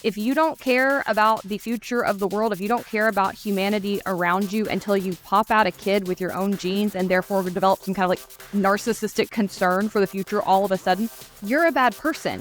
If you don't care about the future of the world, if you don't care about humanity around you until you pop out a kid with your own genes and therefore develop some kind of like narcissistic concern for the future all of a sudden, you're a bad person.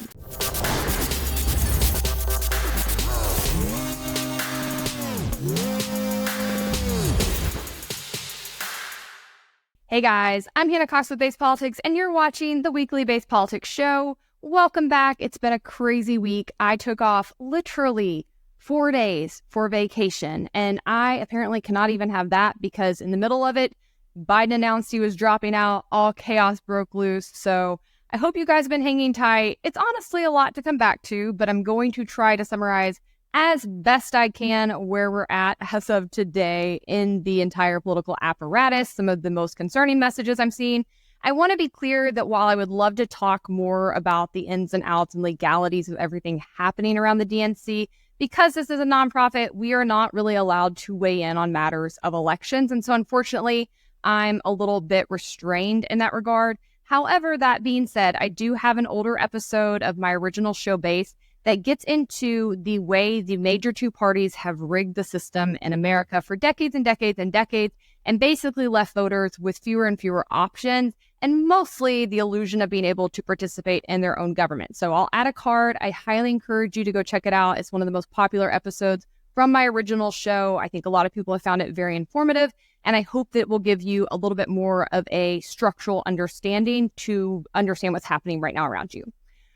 Hey guys, I'm Hannah Cox with Base Politics, and you're watching the weekly Base Politics show. Welcome back. It's been a crazy week. I took off literally 4 days for vacation, and I apparently cannot even have that because in the middle of it, Biden announced he was dropping out. All chaos broke loose. So I hope you guys have been hanging tight. It's honestly a lot to come back to, but I'm going to try to summarize as best I can where we're at as of today in the entire political apparatus, some of the most concerning messages I'm seeing. I want to be clear that while I would love to talk more about the ins and outs and legalities of everything happening around the DNC, because this is a nonprofit, we are not really allowed to weigh in on matters of elections. And so unfortunately, I'm a little bit restrained in that regard. However, that being said, I do have an older episode of my original show Base that gets into the way the major two parties have rigged the system in America for decades and decades and decades, and basically left voters with fewer and fewer options, and mostly the illusion of being able to participate in their own government. So I'll add a card. I highly encourage you to go check it out. It's one of the most popular episodes from my original show. I think a lot of people have found it very informative, and I hope that it will give you a little bit more of a structural understanding to understand what's happening right now around you.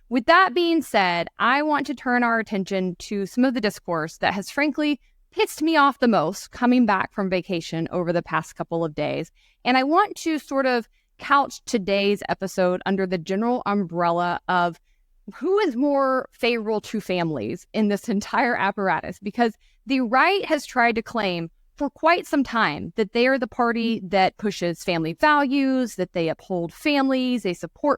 With that being said, I want to turn our attention to some of the discourse that has frankly pissed me off the most coming back from vacation over the past couple of days. And I want to sort of couch today's episode under the general umbrella of who is more favorable to families in this entire apparatus, because the right has tried to claim for quite some time that they are the party that pushes family values, that they uphold families, they support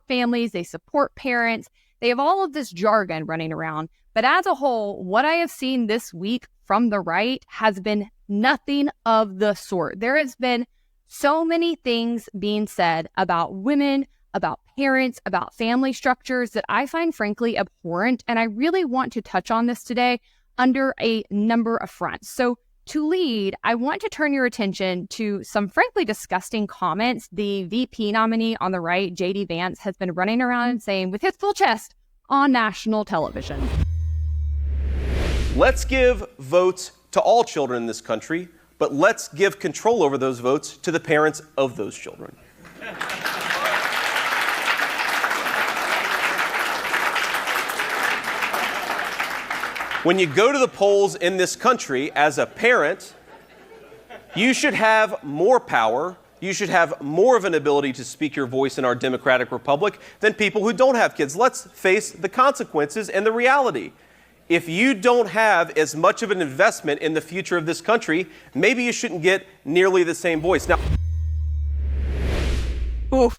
parents. They have all of this jargon running around, but as a whole, what I have seen this week from the right has been nothing of the sort. There has been so many things being said about women, about parents, about family structures that I find frankly abhorrent, and I really want to touch on this today under a number of fronts. So to lead, I want to turn your attention to some frankly disgusting comments the VP nominee on the right, JD Vance, has been running around and saying with his full chest on national television. Let's give votes to all children in this country, but let's give control over those votes to the parents of those children. When you go to the polls in this country as a parent, you should have more power, you should have more of an ability to speak your voice in our democratic republic than people who don't have kids. Let's face the consequences and the reality. If you don't have as much of an investment in the future of this country, maybe you shouldn't get nearly the same voice. Now, oof.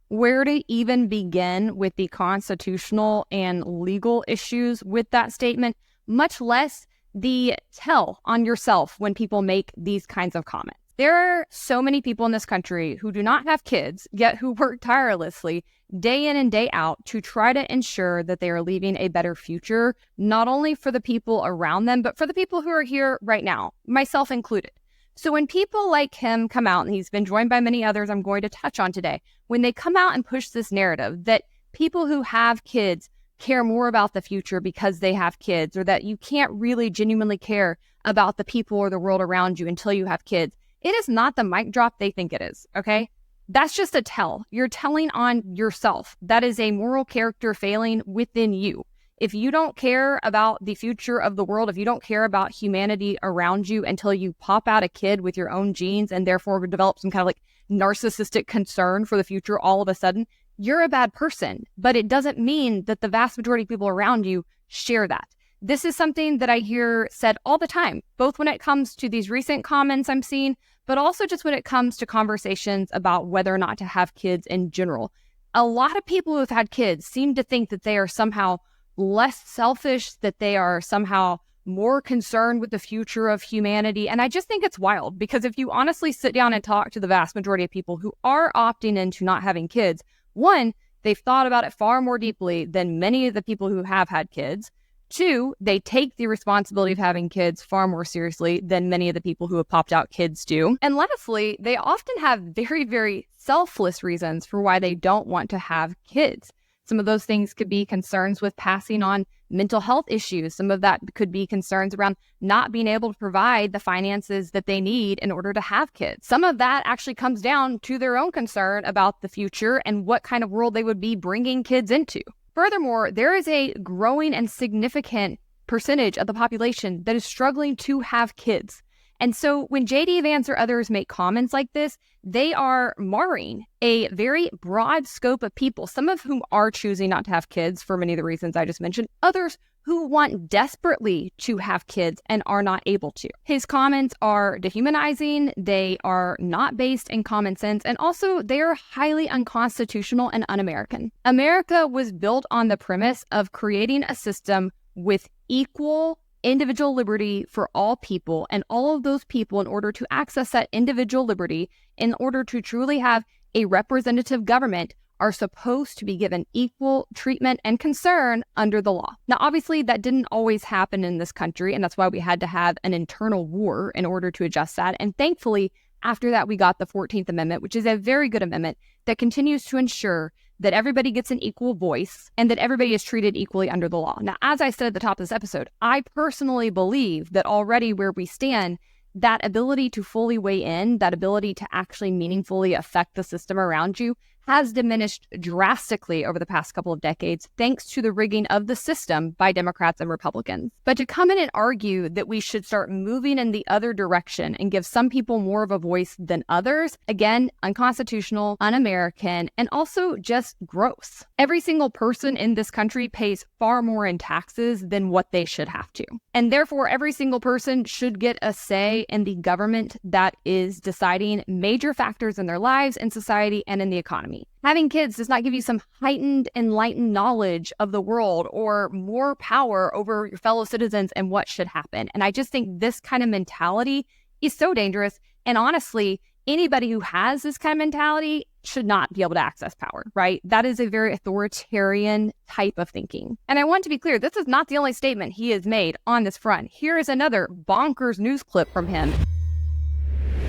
Where to even begin with the constitutional and legal issues with that statement, much less the tell on yourself when people make these kinds of comments. There are so many people in this country who do not have kids, yet who work tirelessly day in and day out to try to ensure that they are leaving a better future, not only for the people around them, but for the people who are here right now, myself included. So when people like him come out, and he's been joined by many others I'm going to touch on today, when they come out and push this narrative that people who have kids care more about the future because they have kids, or that you can't really genuinely care about the people or the world around you until you have kids, it is not the mic drop they think it is, okay? That's just a tell. You're telling on yourself. That is a moral character failing within you. If you don't care about the future of the world, if you don't care about humanity around you until you pop out a kid with your own genes and therefore develop some kind of like narcissistic concern for the future all of a sudden, you're a bad person. But it doesn't mean that the vast majority of people around you share that. This is something that I hear said all the time, both when it comes to these recent comments I'm seeing, but also just when it comes to conversations about whether or not to have kids in general. A lot of people who have had kids seem to think that they are somehow less selfish, that they are somehow more concerned with the future of humanity. And I just think it's wild, because if you honestly sit down and talk to the vast majority of people who are opting into not having kids, one, they've thought about it far more deeply than many of the people who have had kids. 2, they take the responsibility of having kids far more seriously than many of the people who have popped out kids do. And lastly, they often have very, very selfless reasons for why they don't want to have kids. Some of those things could be concerns with passing on mental health issues. Some of that could be concerns around not being able to provide the finances that they need in order to have kids. Some of that actually comes down to their own concern about the future and what kind of world they would be bringing kids into. Furthermore, there is a growing and significant percentage of the population that is struggling to have kids. And so when JD Vance or others make comments like this, they are marring a very broad scope of people, some of whom are choosing not to have kids for many of the reasons I just mentioned, others who want desperately to have kids and are not able to. His comments are dehumanizing, they are not based in common sense, and also they are highly unconstitutional and un-American. America was built on the premise of creating a system with equal individual liberty for all people, and all of those people, in order to access that individual liberty, in order to truly have a representative government, are supposed to be given equal treatment and concern under the law. Now, obviously, that didn't always happen in this country, and that's why we had to have an internal war in order to adjust that. And thankfully, after that, we got the 14th Amendment, which is a very good amendment that continues to ensure that everybody gets an equal voice and that everybody is treated equally under the law. Now, as I said at the top of this episode, I personally believe that already where we stand, that ability to fully weigh in, that ability to actually meaningfully affect the system around you, has diminished drastically over the past couple of decades, thanks to the rigging of the system by Democrats and Republicans. But to come in and argue that we should start moving in the other direction and give some people more of a voice than others, again, unconstitutional, un-American, and also just gross. Every single person in this country pays far more in taxes than what they should have to. And therefore, every single person should get a say in the government that is deciding major factors in their lives, in society, and in the economy. Having kids does not give you some heightened, enlightened knowledge of the world or more power over your fellow citizens and what should happen. And I just think this kind of mentality is so dangerous. And honestly, anybody who has this kind of mentality should not be able to access power, right? That is a very authoritarian type of thinking. And I want to be clear, this is not the only statement he has made on this front. Here is another bonkers news clip from him.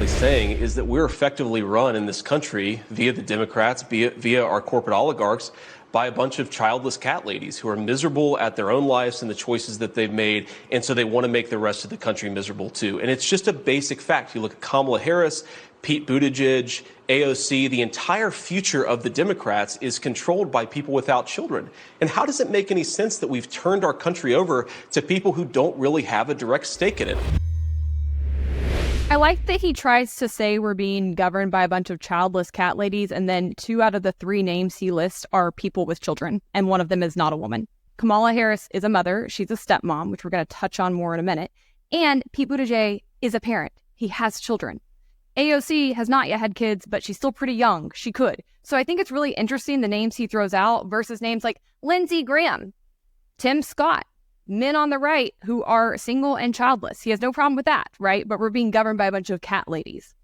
Saying is that we're effectively run in this country via the Democrats, via our corporate oligarchs, by a bunch of childless cat ladies who are miserable at their own lives and the choices that they've made, and so they want to make the rest of the country miserable too. And it's just a basic fact. You look at Kamala Harris, Pete Buttigieg, AOC, the entire future of the Democrats is controlled by people without children. And how does it make any sense that we've turned our country over to people who don't really have a direct stake in it? I like that he tries to say we're being governed by a bunch of childless cat ladies, and then 2 out of the 3 names he lists are people with children, and one of them is not a woman. Kamala Harris is a mother. She's a stepmom, which we're going to touch on more in a minute. And Pete Buttigieg is a parent. He has children. AOC has not yet had kids, but she's still pretty young. She could. So I think it's really interesting the names he throws out versus names like Lindsey Graham, Tim Scott, men on the right who are single and childless. He has no problem with that, right? But we're being governed by a bunch of cat ladies.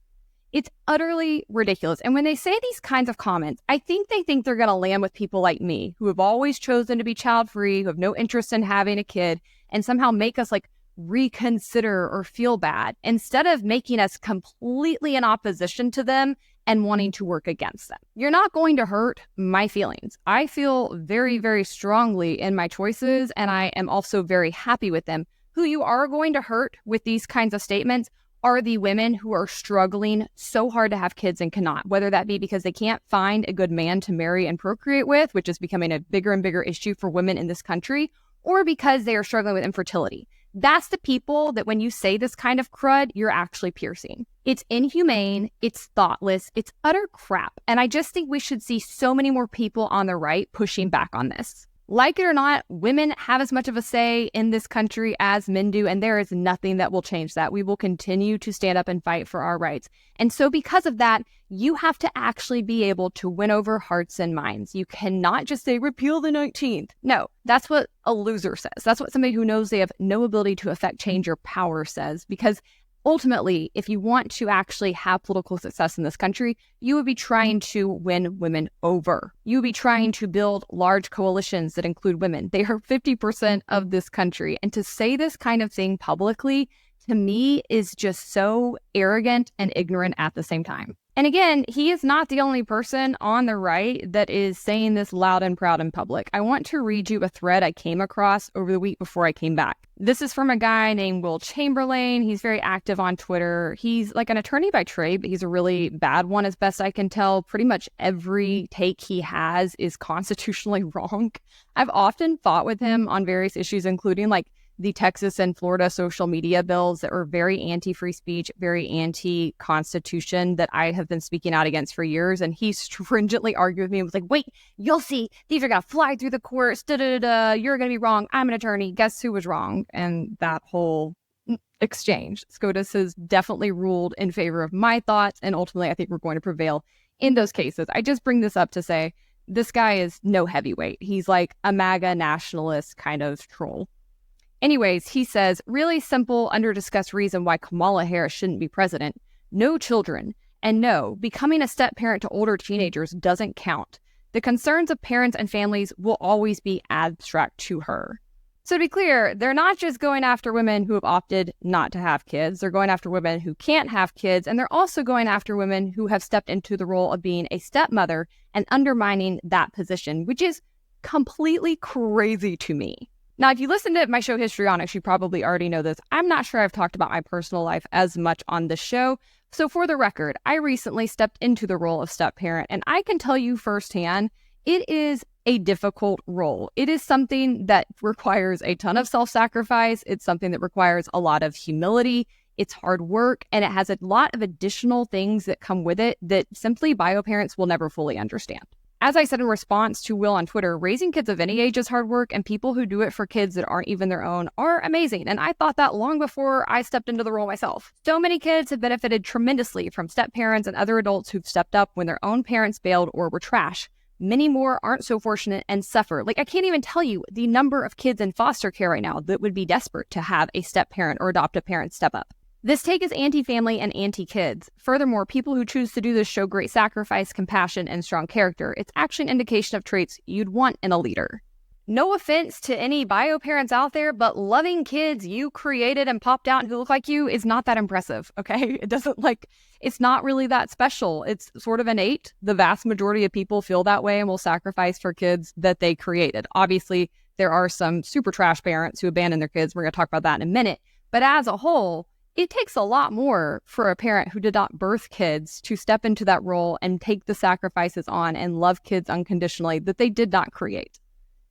It's utterly ridiculous. And when they say these kinds of comments, I think they think they're going to land with people like me, who have always chosen to be child-free, who have no interest in having a kid, and somehow make us like reconsider or feel bad, instead of making us completely in opposition to them and wanting to work against them. You're not going to hurt my feelings. I feel very, very strongly in my choices, and I am also very happy with them. Who you are going to hurt with these kinds of statements are the women who are struggling so hard to have kids and cannot, whether that be because they can't find a good man to marry and procreate with, which is becoming a bigger and bigger issue for women in this country, or because they are struggling with infertility. That's the people that when you say this kind of crud, you're actually piercing. It's inhumane, it's thoughtless, it's utter crap. And I just think we should see so many more people on the right pushing back on this. Like it or not, women have as much of a say in this country as men do, and there is nothing that will change that. We will continue to stand up and fight for our rights. And so because of that, you have to actually be able to win over hearts and minds. You cannot just say, repeal the 19th. No, that's what a loser says. That's what somebody who knows they have no ability to affect change or power says, because Ultimately, if you want to actually have political success in this country, you would be trying to win women over. You would be trying to build large coalitions that include women. They are 50% of this country. And to say this kind of thing publicly, to me, is just so arrogant and ignorant at the same time. And again, he is not the only person on the right that is saying this loud and proud in public. I want to read you a thread I came across over the week before I came back. This is from a guy named Will Chamberlain. He's very active on Twitter. He's like an attorney by trade, but he's a really bad one as best I can tell. Pretty much every take he has is constitutionally wrong. I've often fought with him on various issues, including like the Texas and Florida social media bills that were very anti-free speech, very anti-constitution that I have been speaking out against for years. And he stringently argued with me and was like, wait, you'll see, these are going to fly through the courts, you're going to be wrong. I'm an attorney. Guess who was wrong? And that whole exchange. SCOTUS has definitely ruled in favor of my thoughts. And ultimately, I think we're going to prevail in those cases. I just bring this up to say, this guy is no heavyweight. He's like a MAGA nationalist kind of troll. Anyways, he says, really simple, under-discussed reason why Kamala Harris shouldn't be president. No children. And no, becoming a step-parent to older teenagers doesn't count. The concerns of parents and families will always be abstract to her. So to be clear, they're not just going after women who have opted not to have kids. They're going after women who can't have kids. And they're also going after women who have stepped into the role of being a stepmother and undermining that position, which is completely crazy to me. Now, if you listen to my show Histrionics, you probably already know this. I'm not sure I've talked about my personal life as much on this show. So for the record, I recently stepped into the role of step-parent, and I can tell you firsthand, it is a difficult role. It is something that requires a ton of self-sacrifice. It's something that requires a lot of humility. It's hard work, and it has a lot of additional things that come with it that simply bio parents will never fully understand. As I said in response to Will on Twitter, raising kids of any age is hard work, and people who do it for kids that aren't even their own are amazing. And I thought that long before I stepped into the role myself. So many kids have benefited tremendously from step parents and other adults who've stepped up when their own parents bailed or were trash. Many more aren't so fortunate and suffer. Like, I can't even tell you the number of kids in foster care right now that would be desperate to have a step parent or adoptive parent step up. This take is anti-family and anti-kids. Furthermore, people who choose to do this show great sacrifice, compassion, and strong character. It's actually an indication of traits you'd want in a leader. No offense to any bio parents out there, but loving kids you created and popped out who look like you is not that impressive, okay? It's not really that special. It's sort of innate. The vast majority of people feel that way and will sacrifice for kids that they created. Obviously, there are some super trash parents who abandon their kids. We're going to talk about that in a minute. But as a whole, it takes a lot more for a parent who did not birth kids to step into that role and take the sacrifices on and love kids unconditionally that they did not create.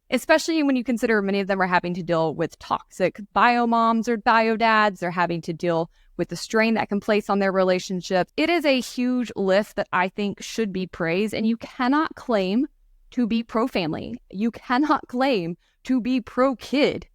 Especially when you consider many of them are having to deal with toxic bio moms or bio dads. They're having to deal with the strain that can place on their relationship. It is a huge lift that I think should be praised, and you cannot claim to be pro-family. You cannot claim to be pro-kid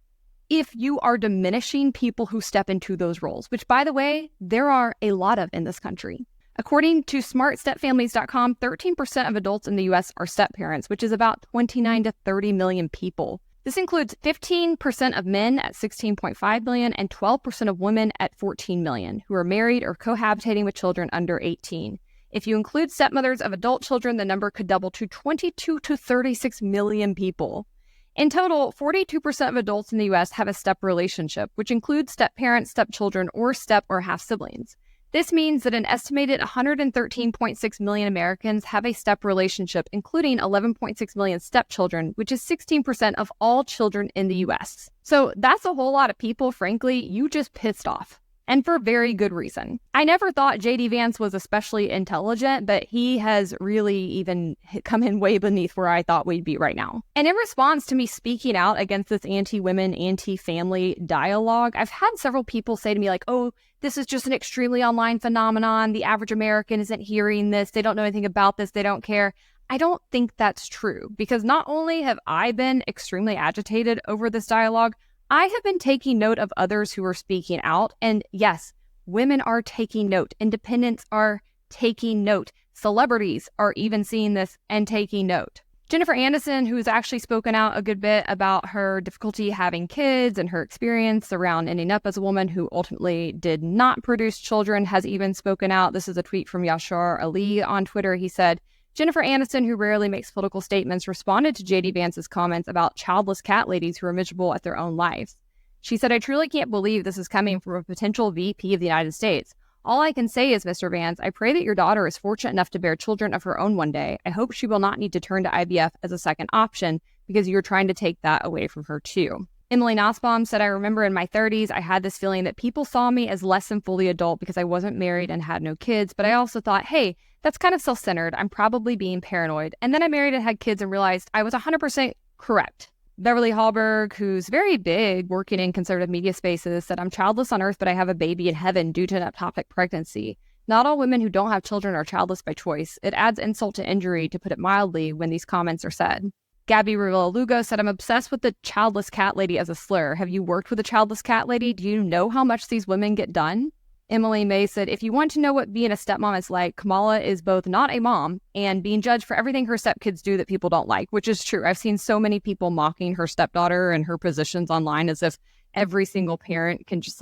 if you are diminishing people who step into those roles, which, by the way, there are a lot of in this country. According to smartstepfamilies.com, 13% of adults in the U.S. are step-parents, which is about 29 to 30 million people. This includes 15% of men at 16.5 million and 12% of women at 14 million who are married or cohabitating with children under 18. If you include stepmothers of adult children, the number could double to 22 to 36 million people. In total, 42% of adults in the U.S. have a step relationship, which includes step-parents, stepchildren, or step or half-siblings. This means that an estimated 113.6 million Americans have a step relationship, including 11.6 million stepchildren, which is 16% of all children in the U.S. So that's a whole lot of people, frankly, you just pissed off. And for very good reason. I never thought JD Vance was especially intelligent, but he has really even come in way beneath where I thought we'd be right now. And in response to me speaking out against this anti-women, anti-family dialogue, I've had several people say to me like, oh, this is just an extremely online phenomenon. The average American isn't hearing this. They don't know anything about this. They don't care. I don't think that's true, because not only have I been extremely agitated over this dialogue, I have been taking note of others who are speaking out. And yes, women are taking note. Independents are taking note. Celebrities are even seeing this and taking note. Jennifer Aniston, who's actually spoken out a good bit about her difficulty having kids and her experience around ending up as a woman who ultimately did not produce children, has even spoken out. This is a tweet from Yashar Ali on Twitter. He said, Jennifer Aniston, who rarely makes political statements, responded to JD Vance's comments about childless cat ladies who are miserable at their own lives. She said, I truly can't believe this is coming from a potential VP of the United States. All I can say is, Mr. Vance, I pray that your daughter is fortunate enough to bear children of her own one day. I hope she will not need to turn to IVF as a second option because you're trying to take that away from her too. Emily Nussbaum said, I remember in my 30s, I had this feeling that people saw me as less than fully adult because I wasn't married and had no kids. But I also thought, hey, that's kind of self-centered. I'm probably being paranoid. And then I married and had kids and realized I was 100% correct. Beverly Hallberg, who's very big working in conservative media spaces, said, I'm childless on earth, but I have a baby in heaven due to an ectopic pregnancy. Not all women who don't have children are childless by choice. It adds insult to injury, to put it mildly, when these comments are said. Gabby Rivera-Lugo said, I'm obsessed with the childless cat lady as a slur. Have you worked with a childless cat lady? Do you know how much these women get done? Emily May said, if you want to know what being a stepmom is like, Kamala is both not a mom and being judged for everything her stepkids do that people don't like, which is true. I've seen so many people mocking her stepdaughter and her positions online as if every single parent can just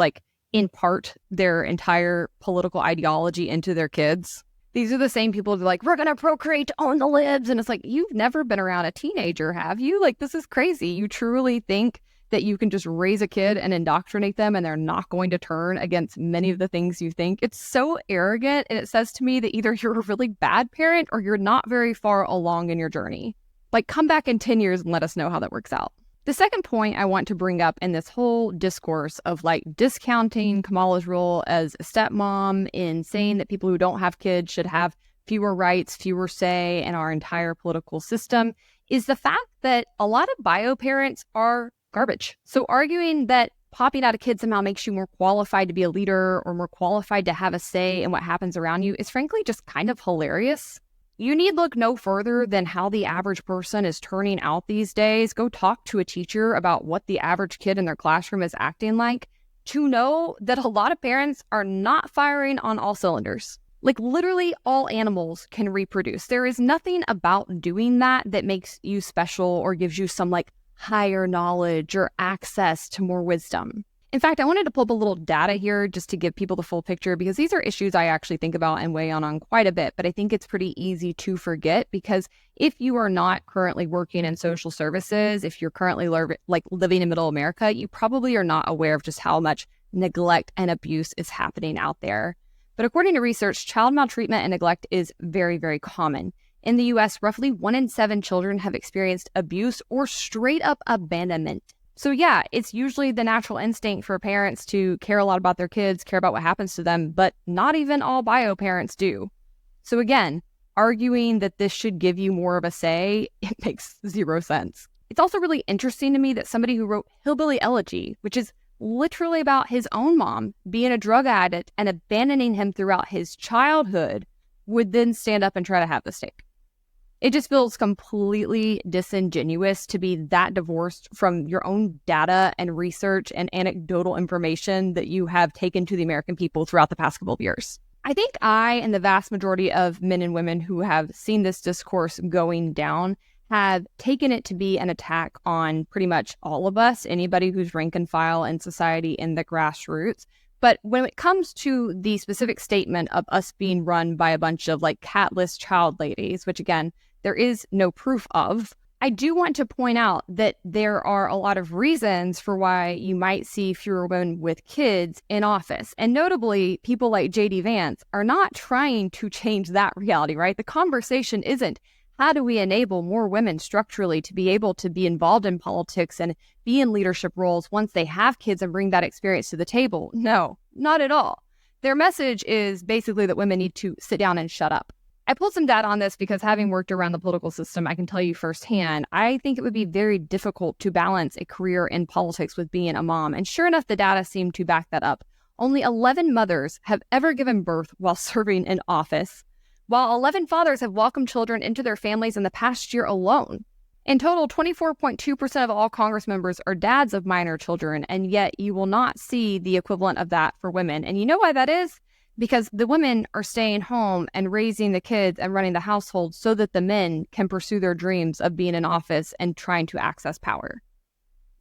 impart their entire political ideology into their kids. These are the same people who are like, we're going to procreate to own the libs. And it's like, you've never been around a teenager, have you? This is crazy. You truly think that you can just raise a kid and indoctrinate them and they're not going to turn against many of the things you think? It's so arrogant, and it says to me that either you're a really bad parent or you're not very far along in your journey. Come back in 10 years and let us know how that works out. The second point I want to bring up in this whole discourse of discounting Kamala's role as a stepmom, in saying that people who don't have kids should have fewer rights, fewer say in our entire political system, is the fact that a lot of bio parents are garbage. So arguing that popping out a kid somehow makes you more qualified to be a leader or more qualified to have a say in what happens around you is frankly just kind of hilarious. You need look no further than how the average person is turning out these days. Go talk to a teacher about what the average kid in their classroom is acting like to know that a lot of parents are not firing on all cylinders. Literally all animals can reproduce. There is nothing about doing that makes you special or gives you some higher knowledge or access to more wisdom. In fact, I wanted to pull up a little data here just to give people the full picture, because these are issues I actually think about and weigh on quite a bit, but I think it's pretty easy to forget, because if you are not currently working in social services, if you're currently living in middle America, you probably are not aware of just how much neglect and abuse is happening out there. But according to research, child maltreatment and neglect is very, very common. In the U.S., roughly 1 in 7 children have experienced abuse or straight up abandonment. So yeah, it's usually the natural instinct for parents to care a lot about their kids, care about what happens to them, but not even all bio parents do. So again, arguing that this should give you more of a say, it makes zero sense. It's also really interesting to me that somebody who wrote Hillbilly Elegy, which is literally about his own mom being a drug addict and abandoning him throughout his childhood, would then stand up and try to have the stake. It just feels completely disingenuous to be that divorced from your own data and research and anecdotal information that you have taken to the American people throughout the past couple of years. I think I and the vast majority of men and women who have seen this discourse going down have taken it to be an attack on pretty much all of us, anybody who's rank and file in society in the grassroots. But when it comes to the specific statement of us being run by a bunch of catless child ladies, which again, there is no proof of, I do want to point out that there are a lot of reasons for why you might see fewer women with kids in office. And notably, people like JD Vance are not trying to change that reality, right? The conversation isn't, how do we enable more women structurally to be able to be involved in politics and be in leadership roles once they have kids and bring that experience to the table? No, not at all. Their message is basically that women need to sit down and shut up. I pulled some data on this because having worked around the political system, I can tell you firsthand, I think it would be very difficult to balance a career in politics with being a mom. And sure enough, the data seemed to back that up. Only 11 mothers have ever given birth while serving in office, while 11 fathers have welcomed children into their families in the past year alone. In total, 24.2% of all Congress members are dads of minor children, and yet you will not see the equivalent of that for women. And you know why that is? because the women are staying home and raising the kids and running the household so that the men can pursue their dreams of being in office and trying to access power.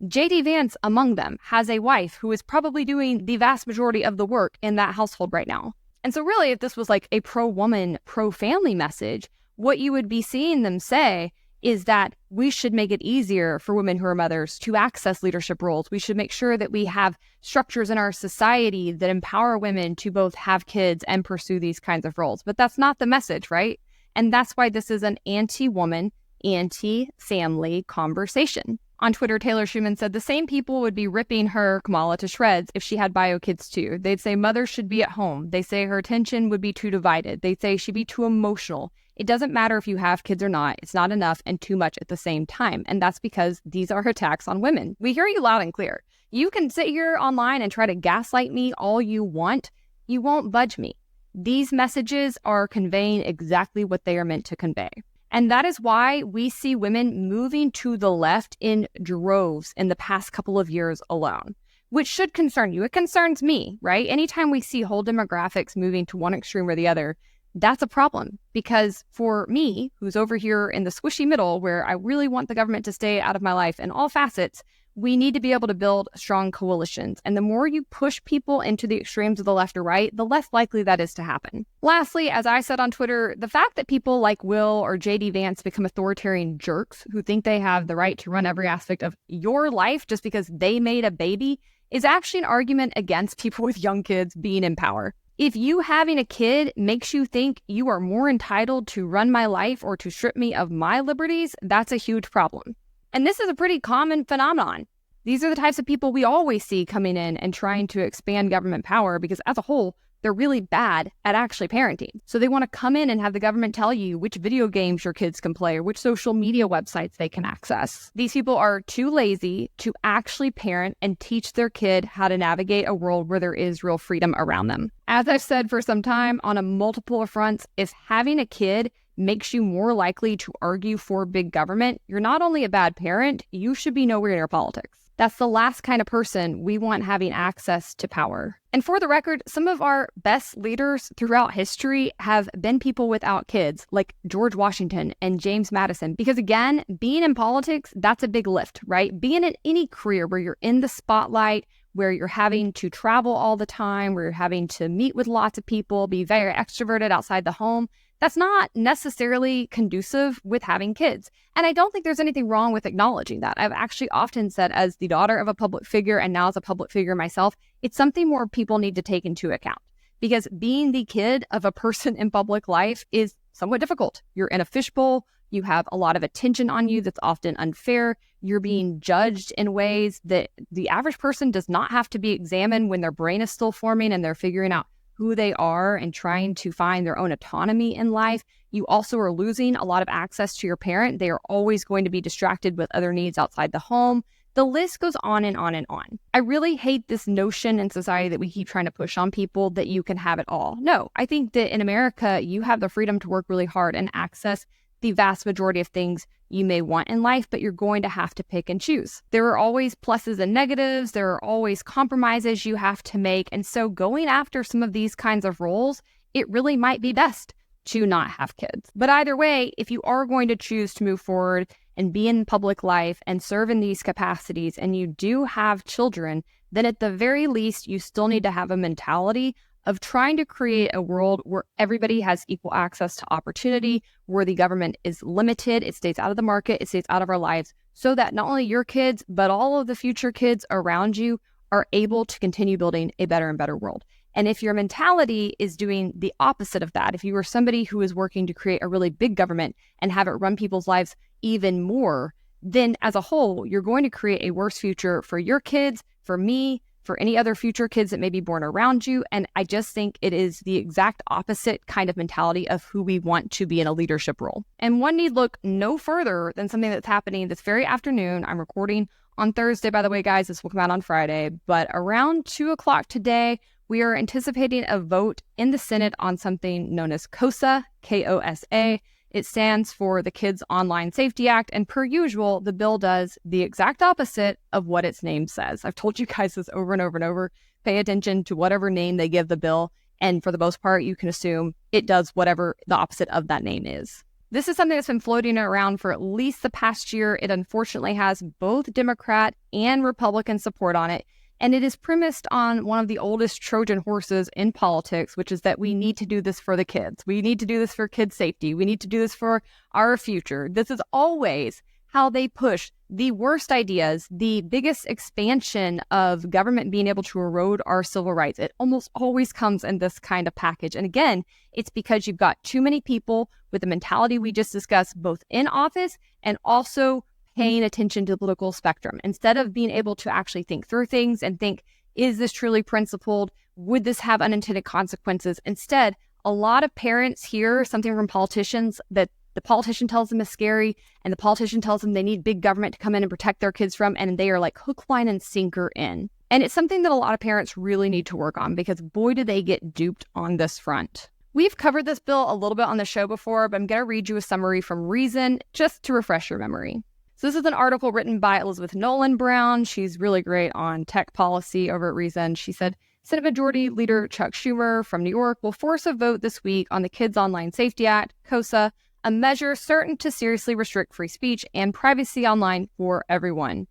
JD Vance, among them, has a wife who is probably doing the vast majority of the work in that household right now. And so really, if this was like a pro-woman, pro-family message, what you would be seeing them say is that we should make it easier for women who are mothers to access leadership roles. We should make sure that we have structures in our society that empower women to both have kids and pursue these kinds of roles. But that's not the message, right? And that's why this is an anti-woman, anti-family conversation. On Twitter, Taylor Schumann said the same people would be ripping her, Kamala, to shreds if she had bio kids too. They'd say mothers should be at home. They say her attention would be too divided. They'd say she'd be too emotional. It doesn't matter if you have kids or not. It's not enough and too much at the same time. And that's because these are attacks on women. We hear you loud and clear. You can sit here online and try to gaslight me all you want. You won't budge me. These messages are conveying exactly what they are meant to convey. And that is why we see women moving to the left in droves in the past couple of years alone, which should concern you. It concerns me, right? Anytime we see whole demographics moving to one extreme or the other, that's a problem. Because for me, who's over here in the squishy middle, where I really want the government to stay out of my life in all facets, we need to be able to build strong coalitions. And the more you push people into the extremes of the left or right, the less likely that is to happen. Lastly, as I said on Twitter, the fact that people like Will or JD Vance become authoritarian jerks who think they have the right to run every aspect of your life just because they made a baby is actually an argument against people with young kids being in power. If you having a kid makes you think you are more entitled to run my life or to strip me of my liberties, that's a huge problem. And this is a pretty common phenomenon. These are the types of people we always see coming in and trying to expand government power because as a whole, they're really bad at actually parenting. So they want to come in and have the government tell you which video games your kids can play or which social media websites they can access. These people are too lazy to actually parent and teach their kid how to navigate a world where there is real freedom around them. As I've said for some time on a multiple fronts, if having a kid makes you more likely to argue for big government, you're not only a bad parent, you should be nowhere near politics. That's the last kind of person we want having access to power. And for the record, some of our best leaders throughout history have been people without kids, like George Washington and James Madison. Because again, being in politics, that's a big lift, right? Being in any career where you're in the spotlight, where you're having to travel all the time, where you're having to meet with lots of people, be very extroverted outside the home, that's not necessarily conducive with having kids. And I don't think there's anything wrong with acknowledging that. I've actually often said, as the daughter of a public figure and now as a public figure myself, it's something more people need to take into account. Because being the kid of a person in public life is somewhat difficult. You're in a fishbowl. You have a lot of attention on you that's often unfair. You're being judged in ways that the average person does not have to be examined when their brain is still forming and they're figuring out who they are and trying to find their own autonomy in life. You also are losing a lot of access to your parent. They are always going to be distracted with other needs outside the home. The list goes on and on and on. I really hate this notion in society that we keep trying to push on people that you can have it all. No, I think that in America, you have the freedom to work really hard and access the vast majority of things you may want in life, but you're going to have to pick and choose. There are always pluses and negatives. There are always compromises you have to make. And so going after some of these kinds of roles, it really might be best to not have kids. But either way, if you are going to choose to move forward and be in public life and serve in these capacities, and you do have children, then at the very least, you still need to have a mentality of trying to create a world where everybody has equal access to opportunity, where the government is limited, it stays out of the market, it stays out of our lives, so that not only your kids, but all of the future kids around you are able to continue building a better and better world. And if your mentality is doing the opposite of that, if you are somebody who is working to create a really big government and have it run people's lives even more, then as a whole, you're going to create a worse future for your kids, for me, for any other future kids that may be born around you. And I just think it is the exact opposite kind of mentality of who we want to be in a leadership role. And one need look no further than something that's happening this very afternoon. I'm recording on Thursday, by the way, guys. This will come out on Friday. But around 2 o'clock today, we are anticipating a vote in the Senate on something known as KOSA, K-O-S-A. It stands for the Kids Online Safety Act, and per usual, the bill does the exact opposite of what its name says. I've told you guys this over and over and over. Pay attention to whatever name they give the bill. And for the most part, you can assume it does whatever the opposite of that name is. This is something that's been floating around for at least the past year. It unfortunately has both Democrat and Republican support on it. And it is premised on one of the oldest Trojan horses in politics, which is that we need to do this for the kids. We need to do this for kids' safety. We need to do this for our future. This is always how they push the worst ideas, the biggest expansion of government being able to erode our civil rights. It almost always comes in this kind of package. And again, it's because you've got too many people with the mentality we just discussed, both in office and also paying attention to the political spectrum. Instead of being able to actually think through things and think, is this truly principled? Would this have unintended consequences? Instead, a lot of parents hear something from politicians that the politician tells them is scary, and the politician tells them they need big government to come in and protect their kids from, and they are like hook, line, and sinker in. And it's something that a lot of parents really need to work on, because boy, do they get duped on this front. We've covered this bill a little bit on the show before, but I'm going to read you a summary from Reason just to refresh your memory. So this is an article written by Elizabeth Nolan Brown. She's really great on tech policy over at Reason. She said, Senate Majority Leader Chuck Schumer from New York will force a vote this week on the Kids Online Safety Act, KOSA, a measure certain to seriously restrict free speech and privacy online for everyone.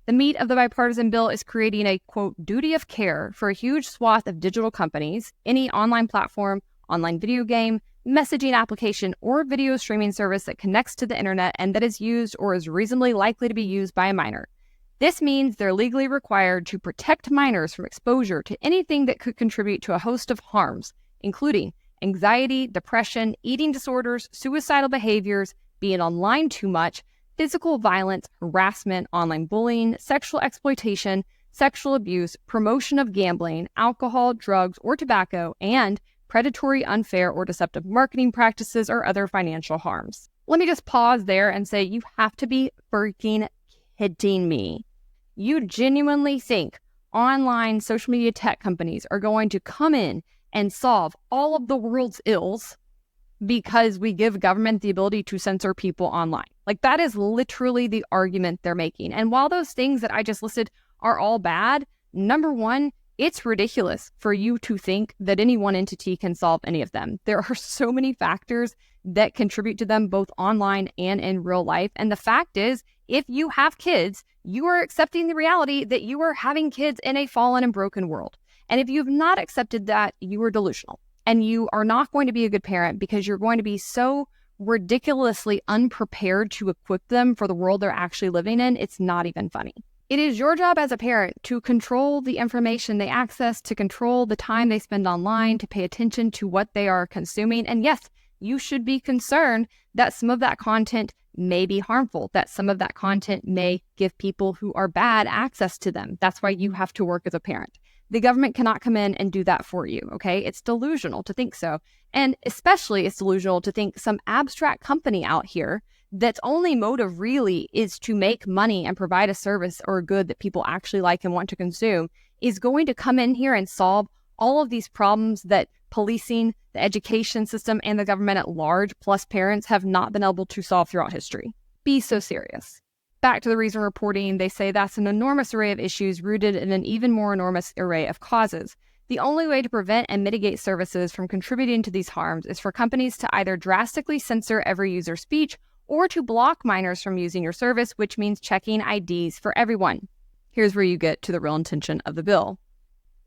The meat of the bipartisan bill is creating a, quote, duty of care for a huge swath of digital companies, any online platform, online video game, messaging application, or video streaming service that connects to the internet and that is used or is reasonably likely to be used by a minor. This means they're legally required to protect minors from exposure to anything that could contribute to a host of harms, including anxiety, depression, eating disorders, suicidal behaviors, being online too much, physical violence, harassment, online bullying, sexual exploitation, sexual abuse, promotion of gambling, alcohol, drugs, or tobacco, and predatory, unfair, or deceptive marketing practices or other financial harms. Let me just pause there and say, you have to be freaking kidding me. You genuinely think online social media tech companies are going to come in and solve all of the world's ills because we give government the ability to censor people online? Like, that is literally the argument they're making. And while those things that I just listed are all bad, number one, it's ridiculous for you to think that any one entity can solve any of them. There are so many factors that contribute to them both online and in real life. And the fact is, if you have kids, you are accepting the reality that you are having kids in a fallen and broken world. And if you've not accepted that, you are delusional. And you are not going to be a good parent because you're going to be so ridiculously unprepared to equip them for the world they're actually living in. It's not even funny. It is your job as a parent to control the information they access, to control the time they spend online, to pay attention to what they are consuming. And yes, you should be concerned that some of that content may be harmful, that some of that content may give people who are bad access to them. That's why you have to work as a parent. The government cannot come in and do that for you, okay? It's delusional to think so. And especially it's delusional to think some abstract company out here that's only motive really is to make money and provide a service or a good that people actually like and want to consume is going to come in here and solve all of these problems that policing, the education system, and the government at large, plus parents, have not been able to solve throughout history. Be so serious. Back to the Reason reporting, they say that's an enormous array of issues rooted in an even more enormous array of causes. The only way to prevent and mitigate services from contributing to these harms is for companies to either drastically censor every user's speech or to block minors from using your service, which means checking IDs for everyone. Here's where you get to the real intention of the bill.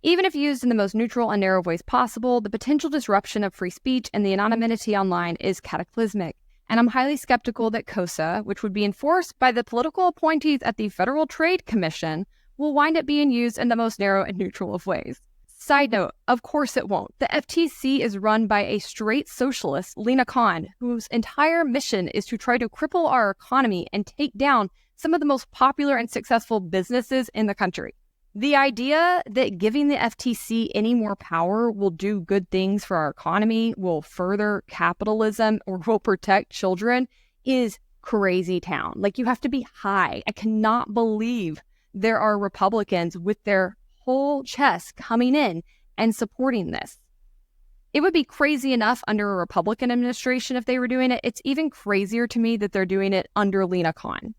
Even if used in the most neutral and narrow ways possible, the potential disruption of free speech and the anonymity online is cataclysmic. And I'm highly skeptical that KOSA, which would be enforced by the political appointees at the Federal Trade Commission, will wind up being used in the most narrow and neutral of ways. Side note, of course it won't. The FTC is run by a straight socialist, Lena Khan, whose entire mission is to try to cripple our economy and take down some of the most popular and successful businesses in the country. The idea that giving the FTC any more power will do good things for our economy, will further capitalism, or will protect children is crazy town. Like, you have to be high. I cannot believe there are Republicans with their whole chest coming in and supporting this. It would be crazy enough under a Republican administration if they were doing it. It's even crazier to me that they're doing it under Lena Khan.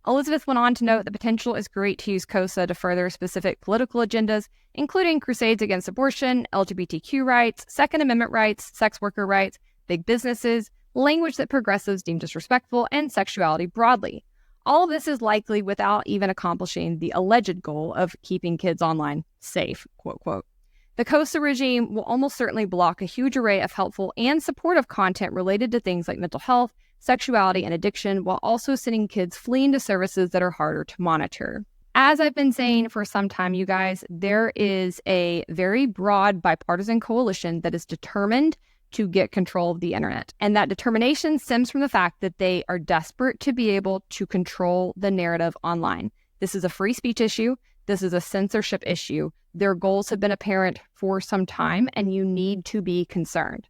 Elizabeth went on to note the potential is great to use KOSA to further specific political agendas, including crusades against abortion, LGBTQ rights, Second Amendment rights, sex worker rights, big businesses, language that progressives deem disrespectful, and sexuality broadly. All of this is likely without even accomplishing the alleged goal of keeping kids online safe, quote, quote. The KOSA regime will almost certainly block a huge array of helpful and supportive content related to things like mental health, sexuality, and addiction, while also sending kids fleeing to services that are harder to monitor. As I've been saying for some time, you guys, there is a very broad bipartisan coalition that is determined to get control of the internet. And that determination stems from the fact that they are desperate to be able to control the narrative online. This is a free speech issue. This is a censorship issue. Their goals have been apparent for some time, and you need to be concerned.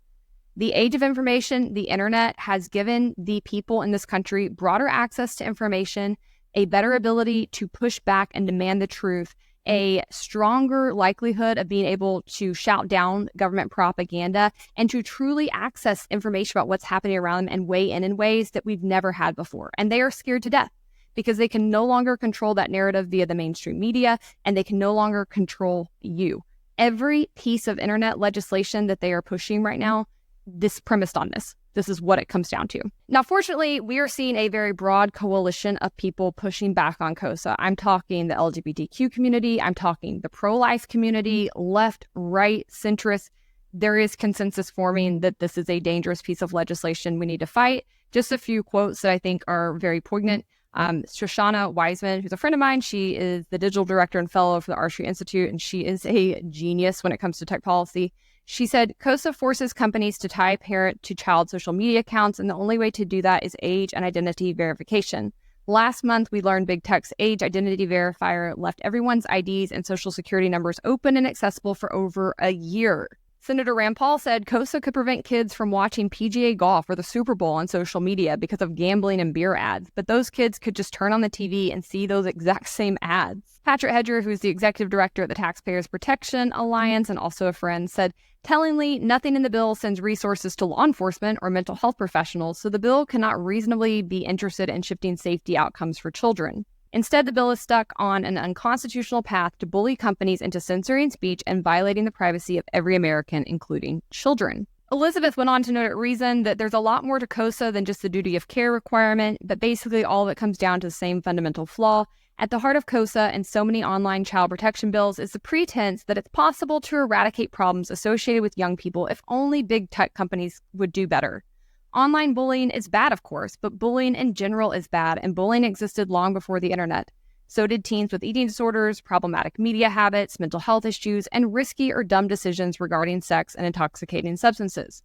The age of information, the internet, has given the people in this country broader access to information, a better ability to push back and demand the truth, a stronger likelihood of being able to shout down government propaganda, and to truly access information about what's happening around them and weigh in ways that we've never had before. And they are scared to death because they can no longer control that narrative via the mainstream media, and they can no longer control you. Every piece of internet legislation that they are pushing right now, this premised on this. This is what it comes down to. Now, fortunately, we are seeing a very broad coalition of people pushing back on KOSA. I'm talking the LGBTQ community. I'm talking the pro-life community, left, right, centrist. There is consensus forming that this is a dangerous piece of legislation we need to fight. Just a few quotes that I think are very poignant. Shoshana Wiseman, who's a friend of mine, she is the digital director and fellow for the Archery Institute, and she is a genius when it comes to tech policy. She said, KOSA forces companies to tie parent to child social media accounts, and the only way to do that is age and identity verification. Last month, we learned Big Tech's age identity verifier left everyone's IDs and social security numbers open and accessible for over a year. Senator Rand Paul said KOSA could prevent kids from watching PGA golf or the Super Bowl on social media because of gambling and beer ads, but those kids could just turn on the TV and see those exact same ads. Patrick Hedger, who's the executive director at the Taxpayers Protection Alliance and also a friend, said, tellingly, nothing in the bill sends resources to law enforcement or mental health professionals, so the bill cannot reasonably be interested in shifting safety outcomes for children. Instead, the bill is stuck on an unconstitutional path to bully companies into censoring speech and violating the privacy of every American, including children. Elizabeth went on to note at Reason that there's a lot more to KOSA than just the duty of care requirement, but basically all of it comes down to the same fundamental flaw. At the heart of KOSA and so many online child protection bills is the pretense that it's possible to eradicate problems associated with young people if only big tech companies would do better. Online bullying is bad, of course, but bullying in general is bad, and bullying existed long before the internet. So did teens with eating disorders, problematic media habits, mental health issues, and risky or dumb decisions regarding sex and intoxicating substances.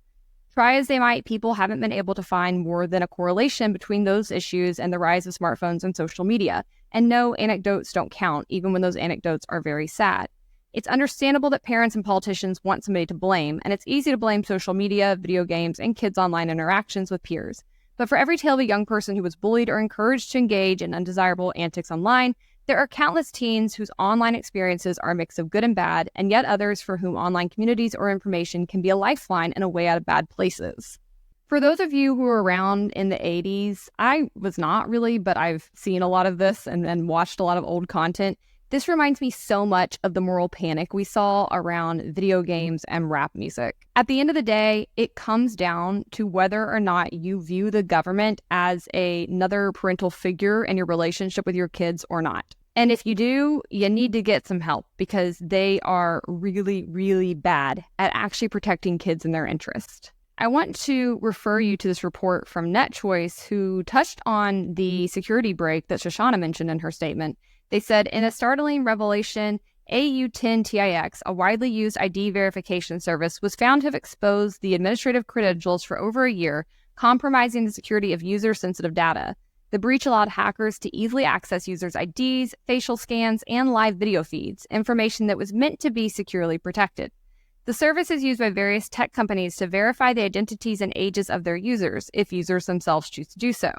Try as they might, people haven't been able to find more than a correlation between those issues and the rise of smartphones and social media. And no, anecdotes don't count, even when those anecdotes are very sad. It's understandable that parents and politicians want somebody to blame, and it's easy to blame social media, video games, and kids' online interactions with peers. But for every tale of a young person who was bullied or encouraged to engage in undesirable antics online, there are countless teens whose online experiences are a mix of good and bad, and yet others for whom online communities or information can be a lifeline and a way out of bad places. For those of you who were around in the 80s, I was not really, but I've seen a lot of this and watched a lot of old content. This reminds me so much of the moral panic we saw around video games and rap music. At the end of the day, it comes down to whether or not you view the government as another parental figure in your relationship with your kids or not. And if you do, you need to get some help because they are really, really bad at actually protecting kids and their interest. I want to refer you to this report from NetChoice, who touched on the security break that Shoshana mentioned in her statement. They said, in a startling revelation, AU10TIX, a widely used ID verification service, was found to have exposed the administrative credentials for over a year, compromising the security of user-sensitive data. The breach allowed hackers to easily access users' IDs, facial scans, and live video feeds, information that was meant to be securely protected. The service is used by various tech companies to verify the identities and ages of their users, if users themselves choose to do so.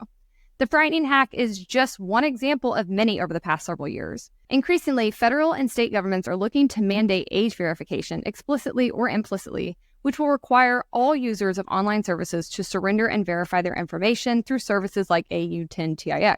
The frightening hack is just one example of many over the past several years. Increasingly, federal and state governments are looking to mandate age verification, explicitly or implicitly, which will require all users of online services to surrender and verify their information through services like AU10TIX.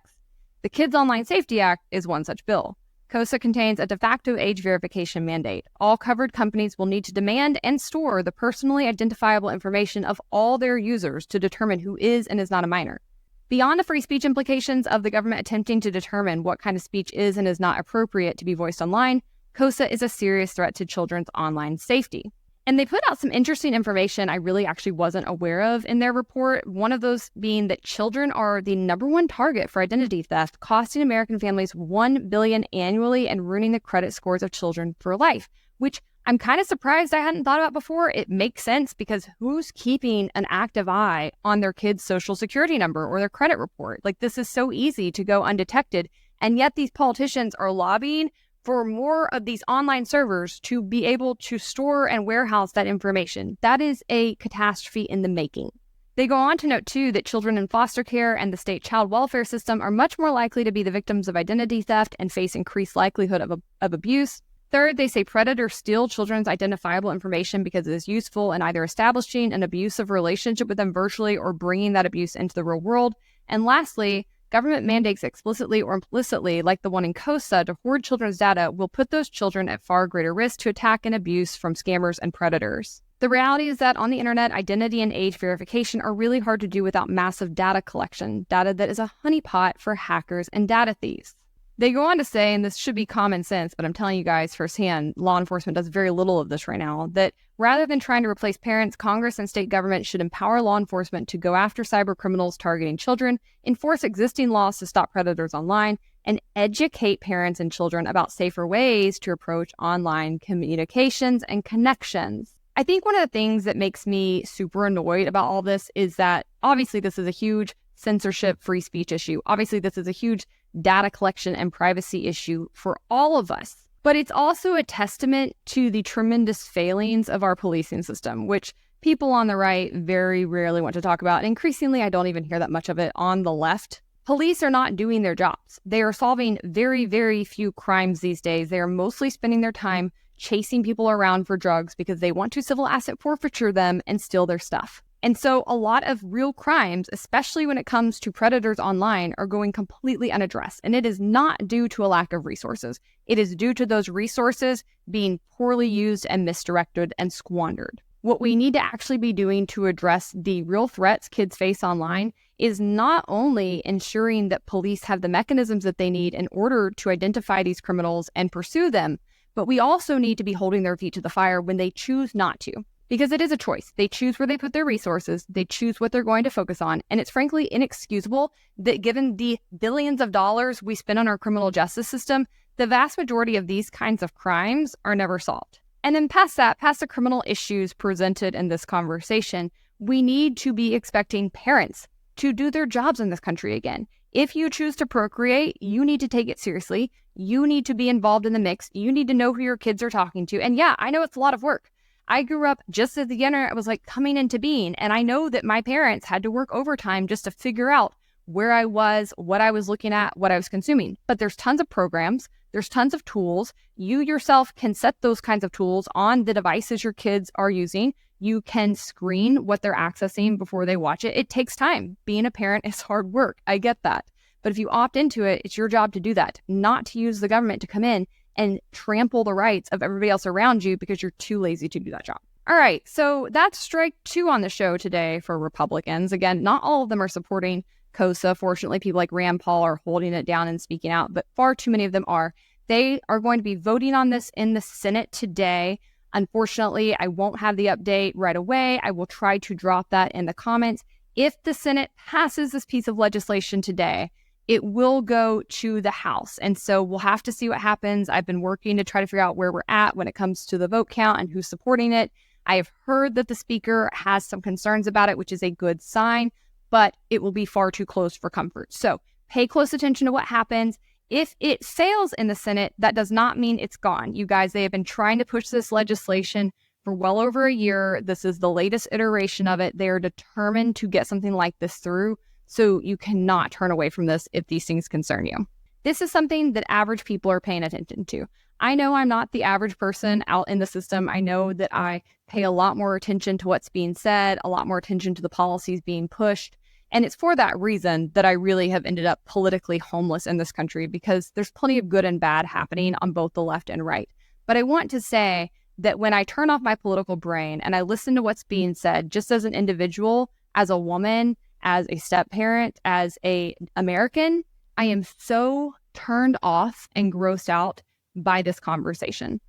The Kids Online Safety Act is one such bill. KOSA contains a de facto age verification mandate. All covered companies will need to demand and store the personally identifiable information of all their users to determine who is and is not a minor. Beyond the free speech implications of the government attempting to determine what kind of speech is and is not appropriate to be voiced online, KOSA is a serious threat to children's online safety. And they put out some interesting information I really actually wasn't aware of in their report, one of those being that children are the #1 target for identity theft, costing American families $1 billion annually and ruining the credit scores of children for life, which I'm kind of surprised I hadn't thought about before. It makes sense because who's keeping an active eye on their kid's social security number or their credit report? Like, this is so easy to go undetected, and yet these politicians are lobbying for more of these online servers to be able to store and warehouse that information. That is a catastrophe in the making. They go on to note, too, that children in foster care and the state child welfare system are much more likely to be the victims of identity theft and face increased likelihood of abuse. Third, they say predators steal children's identifiable information because it is useful in either establishing an abusive relationship with them virtually or bringing that abuse into the real world. And lastly, government mandates explicitly or implicitly, like the one in KOSA, to hoard children's data will put those children at far greater risk to attack and abuse from scammers and predators. The reality is that on the internet, identity and age verification are really hard to do without massive data collection, data that is a honeypot for hackers and data thieves. They go on to say, and this should be common sense, but I'm telling you guys firsthand, law enforcement does very little of this right now, that rather than trying to replace parents, Congress and state government should empower law enforcement to go after cyber criminals targeting children, enforce existing laws to stop predators online, and educate parents and children about safer ways to approach online communications and connections. I think one of the things that makes me super annoyed about all this is that obviously this is a huge censorship, free speech issue. Obviously, this is a huge data collection and privacy issue for all of us. But it's also a testament to the tremendous failings of our policing system, which people on the right very rarely want to talk about. And increasingly, I don't even hear that much of it on the left. Police are not doing their jobs. They are solving very, very few crimes these days. They are mostly spending their time chasing people around for drugs because they want to civil asset forfeiture them and steal their stuff. And so a lot of real crimes, especially when it comes to predators online, are going completely unaddressed. And it is not due to a lack of resources. It is due to those resources being poorly used and misdirected and squandered. What we need to actually be doing to address the real threats kids face online is not only ensuring that police have the mechanisms that they need in order to identify these criminals and pursue them, but we also need to be holding their feet to the fire when they choose not to. Because it is a choice. They choose where they put their resources, they choose what they're going to focus on, and it's frankly inexcusable that given the billions of dollars we spend on our criminal justice system, the vast majority of these kinds of crimes are never solved. And then past the criminal issues presented in this conversation, we need to be expecting parents to do their jobs in this country again. If you choose to procreate, you need to take it seriously. You need to be involved in the mix. You need to know who your kids are talking to. And yeah, I know it's a lot of work. I grew up just as the internet was like coming into being, and I know that my parents had to work overtime just to figure out where I was, what I was looking at, what I was consuming. But there's tons of programs, there's tons of tools. You yourself can set those kinds of tools on the devices your kids are using. You can screen what they're accessing before they watch it. It takes time. Being a parent is hard work. I get that. But if you opt into it, it's your job to do that, not to use the government to come in and trample the rights of everybody else around you because you're too lazy to do that job. All right, so that's strike 2 on the show today for Republicans. Again, not all of them are supporting KOSA. Fortunately, people like Rand Paul are holding it down and speaking out, but far too many of them are. They are going to be voting on this in the Senate today. Unfortunately, I won't have the update right away. I will try to drop that in the comments. If the Senate passes this piece of legislation today, it will go to the House. And so we'll have to see what happens. I've been working to try to figure out where we're at when it comes to the vote count and who's supporting it. I have heard that the speaker has some concerns about it, which is a good sign, but it will be far too close for comfort. So pay close attention to what happens. If it fails in the Senate, that does not mean it's gone. You guys, they have been trying to push this legislation for well over a year. This is the latest iteration of it. They are determined to get something like this through. So you cannot turn away from this if these things concern you. This is something that average people are paying attention to. I know I'm not the average person out in the system. I know that I pay a lot more attention to what's being said, a lot more attention to the policies being pushed. And it's for that reason that I really have ended up politically homeless in this country, because there's plenty of good and bad happening on both the left and right. But I want to say that when I turn off my political brain and I listen to what's being said, just as an individual, as a woman, as a step-parent, as a American, I am so turned off and grossed out by this conversation.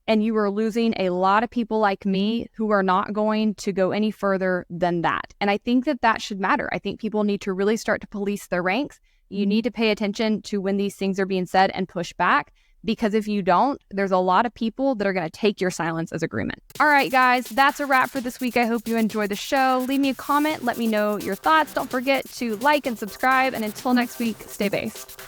And you are losing a lot of people like me who are not going to go any further than that. And I think that that should matter. I think people need to really start to police their ranks. You need to pay attention to when these things are being said and push back, because if you don't, there's a lot of people that are going to take your silence as agreement. All right, guys, that's a wrap for this week. I hope you enjoyed the show. Leave me a comment. Let me know your thoughts. Don't forget to like and subscribe. And until next week, stay based.